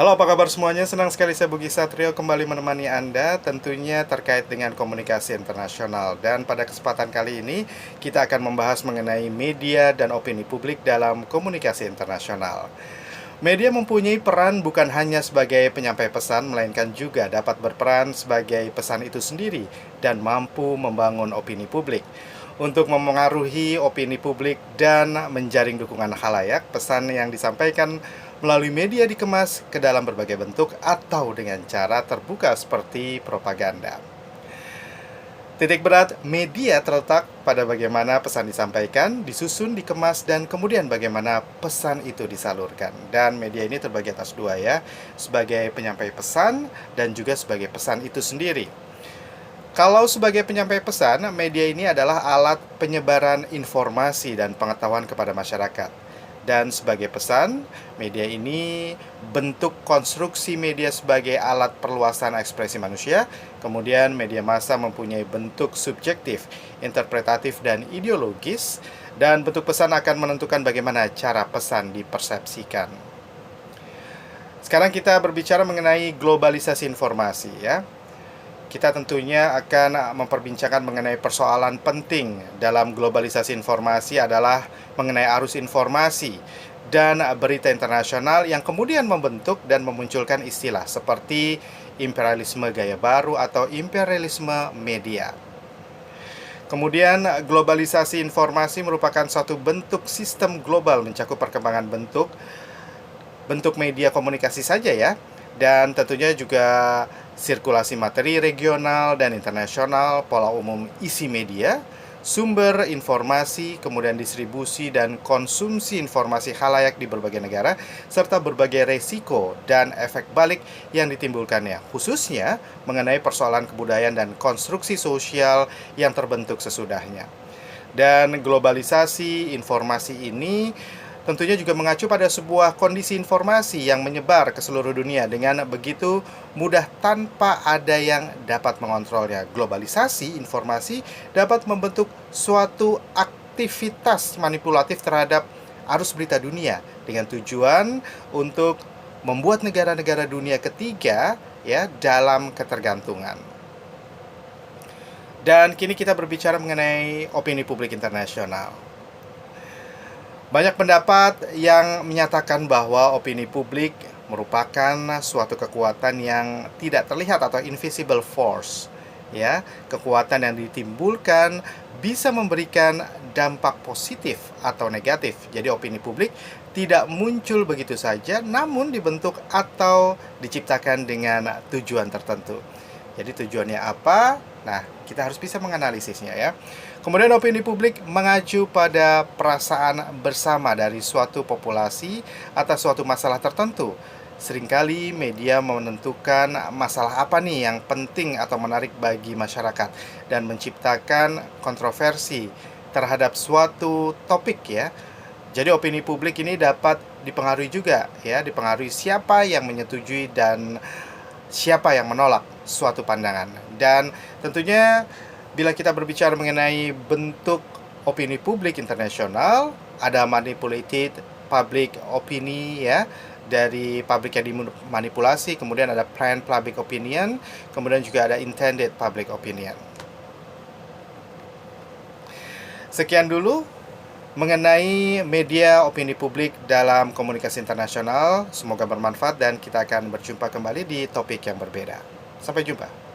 Halo, apa kabar semuanya? Senang sekali saya Bugi Satrio kembali menemani Anda, tentunya terkait dengan komunikasi internasional. Dan pada kesempatan kali ini, kita akan membahas mengenai media dan opini publik dalam komunikasi internasional. Media mempunyai peran bukan hanya sebagai penyampai pesan, melainkan juga dapat berperan sebagai pesan itu sendiri dan mampu membangun opini publik. Untuk memengaruhi opini publik dan menjaring dukungan khalayak, pesan yang disampaikan melalui media dikemas ke dalam berbagai bentuk atau dengan cara terbuka seperti propaganda. Titik berat media terletak pada bagaimana pesan disampaikan, disusun, dikemas, dan kemudian bagaimana pesan itu disalurkan. Dan media ini terbagi atas dua ya, sebagai penyampai pesan dan juga sebagai pesan itu sendiri. Kalau sebagai penyampai pesan, media ini adalah alat penyebaran informasi dan pengetahuan kepada masyarakat. Dan sebagai pesan, media ini bentuk konstruksi media sebagai alat perluasan ekspresi manusia. Kemudian media massa mempunyai bentuk subjektif, interpretatif, dan ideologis. Dan bentuk pesan akan menentukan bagaimana cara pesan dipersepsikan. Sekarang kita berbicara mengenai globalisasi informasi ya. Kita tentunya akan memperbincangkan mengenai persoalan penting dalam globalisasi informasi adalah mengenai arus informasi dan berita internasional yang kemudian membentuk dan memunculkan istilah seperti imperialisme gaya baru atau imperialisme media. Kemudian globalisasi informasi merupakan suatu bentuk sistem global mencakup perkembangan bentuk media komunikasi saja ya, dan tentunya juga sirkulasi materi regional dan internasional, pola umum isi media, sumber informasi, kemudian distribusi dan konsumsi informasi khalayak di berbagai negara, serta berbagai resiko dan efek balik yang ditimbulkannya, khususnya mengenai persoalan kebudayaan dan konstruksi sosial yang terbentuk sesudahnya. Dan globalisasi informasi ini tentunya juga mengacu pada sebuah kondisi informasi yang menyebar ke seluruh dunia dengan begitu mudah tanpa ada yang dapat mengontrolnya. Globalisasi informasi dapat membentuk suatu aktivitas manipulatif terhadap arus berita dunia dengan tujuan untuk membuat negara-negara dunia ketiga ya dalam ketergantungan. Dan kini kita berbicara mengenai opini publik internasional. Banyak pendapat yang menyatakan bahwa opini publik merupakan suatu kekuatan yang tidak terlihat atau invisible force, ya, kekuatan yang ditimbulkan bisa memberikan dampak positif atau negatif. Jadi opini publik tidak muncul begitu saja, namun dibentuk atau diciptakan dengan tujuan tertentu. Jadi tujuannya apa? Nah, kita harus bisa menganalisisnya ya. Kemudian opini publik mengacu pada perasaan bersama dari suatu populasi atas suatu masalah tertentu. Seringkali media menentukan masalah apa nih yang penting atau menarik bagi masyarakat dan menciptakan kontroversi terhadap suatu topik ya. Jadi opini publik ini dapat dipengaruhi juga ya, dipengaruhi siapa yang menyetujui dan siapa yang menolak suatu pandangan. Dan tentunya bila kita berbicara mengenai bentuk opini publik internasional, ada manipulated public opinion ya, dari publik yang dimanipulasi, kemudian ada planned public opinion, kemudian juga ada intended public opinion. Sekian dulu mengenai media opini publik dalam komunikasi internasional. Semoga bermanfaat dan kita akan berjumpa kembali di topik yang berbeda. Sampai jumpa.